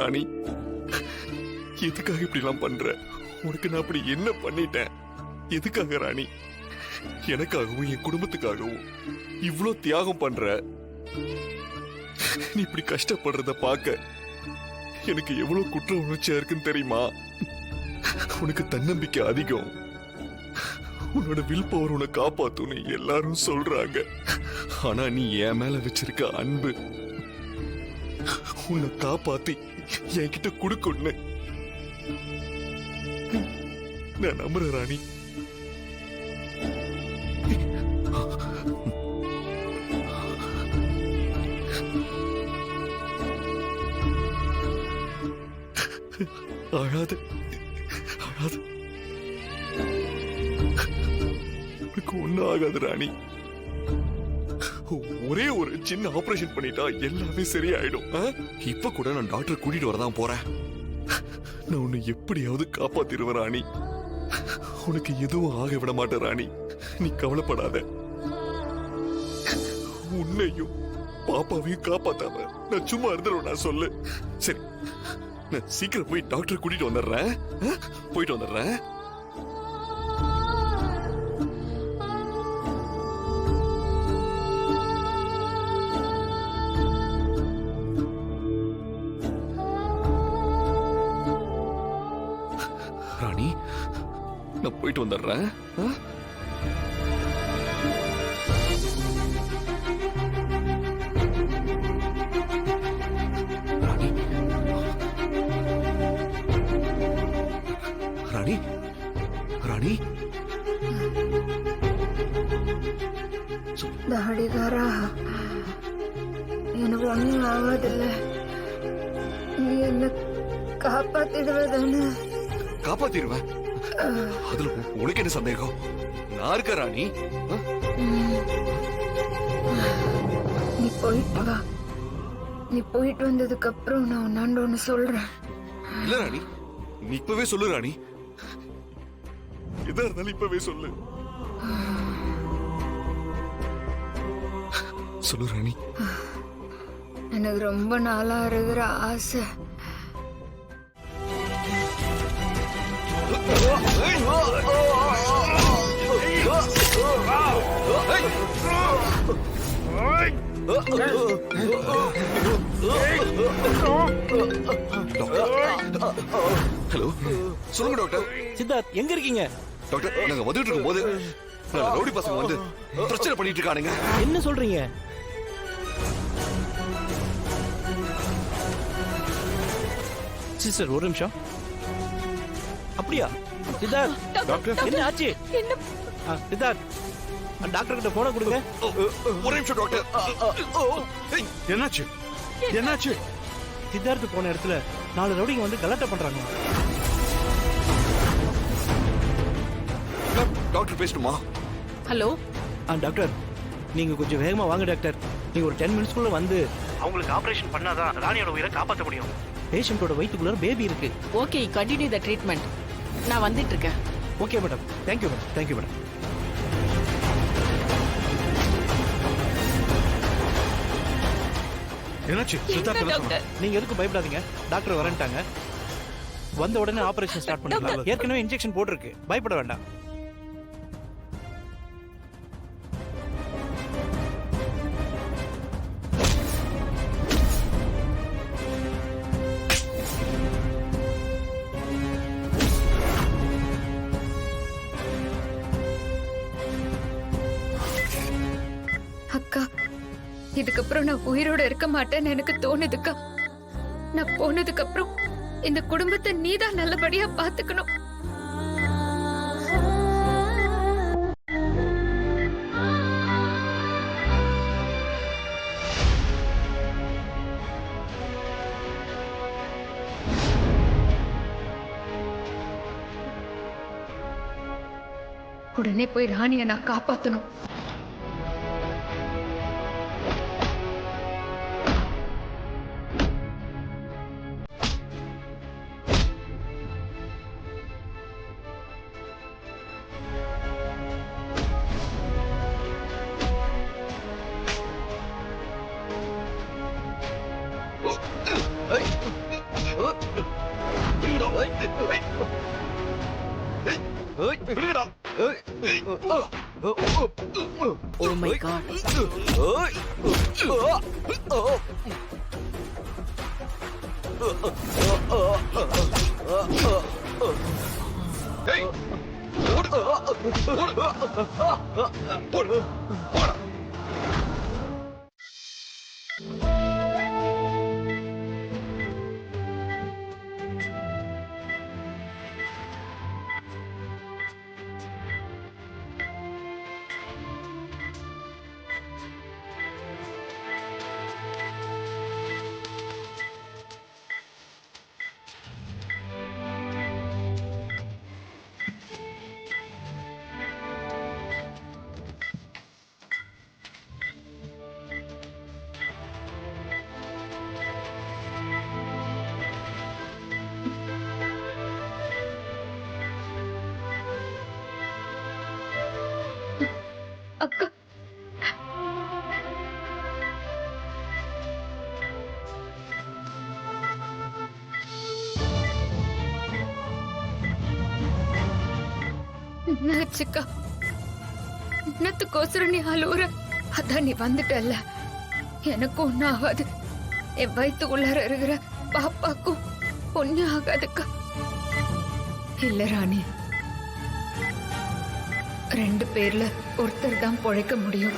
ராணி. எதுக்காக இப்படி எல்லாம் பண்ற? உனக்கு நான் அப்படி என்ன பண்ணிட்டேன்? எதுக்காக ராணி? எனக்காகவும் என் குடும்பத்துக்காகவும் இவ்ளோ தியாகம் பண்ற. நீ இப்படி கஷ்டப்படுறத பார்க்க எனக்கு எவ்வளவு குற்ற உணர்ச்சியா இருக்குன்னு தெரியுமா? உனக்கு தன்னம்பிக்கை அதிகம், உன்னோட வில் பவர் உன்னை காப்பாத்துன்னு எல்லாரும் சொல்றாங்க. ஆனா நீ என் மேல வச்சிருக்க அன்பு உன்னை காப்பாத்தி என்கிட்ட குடுக்கொன்னு நான் நம்புறேன் ராணி. அழாத அழாத, உனக்கு ஒண்ணும் ஆகாது ராணி. ஒரே ஒரு சின்ன ஆபரேஷன் பண்ணிட்டா எல்லாமே சரியாயிடும். இப்ப கூட நான் டாக்டர் கூட்டிட்டு வரதான் போறேன். நான் உன்னை எப்படியாவது காப்பாத்திடுவேன் ராணி. உனக்கு எதுவும் ஆக விட மாட்டேன் ராணி, நீ கவலைப்படாத. உன்னையும் பாப்பாவையும் காப்பாத்தாம நான் சும்மா இருந்துருவேன். நான் சொல்லு சரி, நான் சீக்கிரம் போய் டாக்டர் கூட்டிட்டு வந்துடுறேன். போயிட்டு வந்துடுறேன். ராணி, நான் போயிட்டு வந்துடுறேன். ராணி, ராணி, தாடிகாரா, எனக்கு ஒண்ணும் ஆகாதில்ல. நீ என்ன காப்பாத்திடுவதானே? காப்பாத்திடுவேன். அதுல உனக்கு என்ன சந்தேகம்? நான் இருக்க ராணி. நீ போயிட்டு வா. நீ போயிட்டு வந்ததுக்கு அப்புறம் நான் உன்னாண்ட ஒண்ணு சொல்றேன். இல்ல ராணி, நீ இப்பவே சொல்லு ராணி. எதா இருந்தாலும் இப்பவே சொல்லு. சொல்லு ராணி. எனக்கு ரொம்ப நாளா இருக்கிற ஆசை. ஹலோ, சொல்லுங்க டாக்டர். சித்தார்த், எங்க இருக்கீங்க? டாக்டர், நாங்க வந்துட்டு இருக்கும் போது ரவுடி பசங்க வந்து பிரச்சனை பண்ணிட்டு இருக்கானுங்க. என்ன சொல்றீங்க? சிஸ்டர், ஒரு நிமிஷம். அப்படியா? சித்தார்த், டாக்டர், என்ன ஆச்சு? சித்தார்த், டாக்டர் கிட்ட போன கொடுங்க. ஒரு நிமிஷம் டாக்டர். என்னாச்சு? என்னாச்சு? சித்தார்த் போன இடத்துல 4 ரவுடிங்க வந்து கலாட்டா பண்றாங்க. டாக்டர் பேசணுமா? ஹலோ டாக்டர், நீங்க கொஞ்சம் வேகமா வாங்க டாக்டர். நீங்க ஒரு 10 மினிட்ஸ்க்குள்ள வந்து அவங்களுக்கு ஆபரேஷன் பண்ணாதான் ராணியோட உயிரை காப்பாற்ற முடியும். பேஷண்டோட வயிற்றுக்குள்ள பேபி இருக்கு. Okay, continue the treatment. நான் வந்துட்டு இருக்கேன். Okay madam. Thank you madam. Thank you madam. என்னாச்சு? நீங்க எதுக்கு பயப்படாதீங்க. டாக்டர் வரேன்ட்டாங்க. வந்த உடனே ஆபரேஷன் ஸ்டார்ட் பண்ணிடலாம். ஏற்கனவே இன்ஜெக்ஷன் போட்டிருக்கு, பயப்பட வேண்டாம். அக்கா, இதுக்கப்புறம் நான் உயிரோட இருக்க மாட்டேன்னு எனக்கு தோணுதுக்கா. நான் போனதுக்கு அப்புறம் இந்த குடும்பத்தை நீதான் நல்லபடியா பாத்துக்கணும். உடனே போய் ராணியை நான் காப்பாத்தணும். Oh my God. அக்கா என்னாச்சுக்கா? என்னத்துக்கோசரம் நீ அழுவுற? அதான் நீ வந்துட்டல்ல, எனக்கும் ஒன்னும் ஆகாது. என் வயிற்றுக்குள்ளார இருக்கிற பாப்பாக்கும் ஒன்னும் ஆகாதுக்கா. இல்ல ராணி, 2 பேர்ல ஒருத்தர் தான் பொழைக்க முடியும்.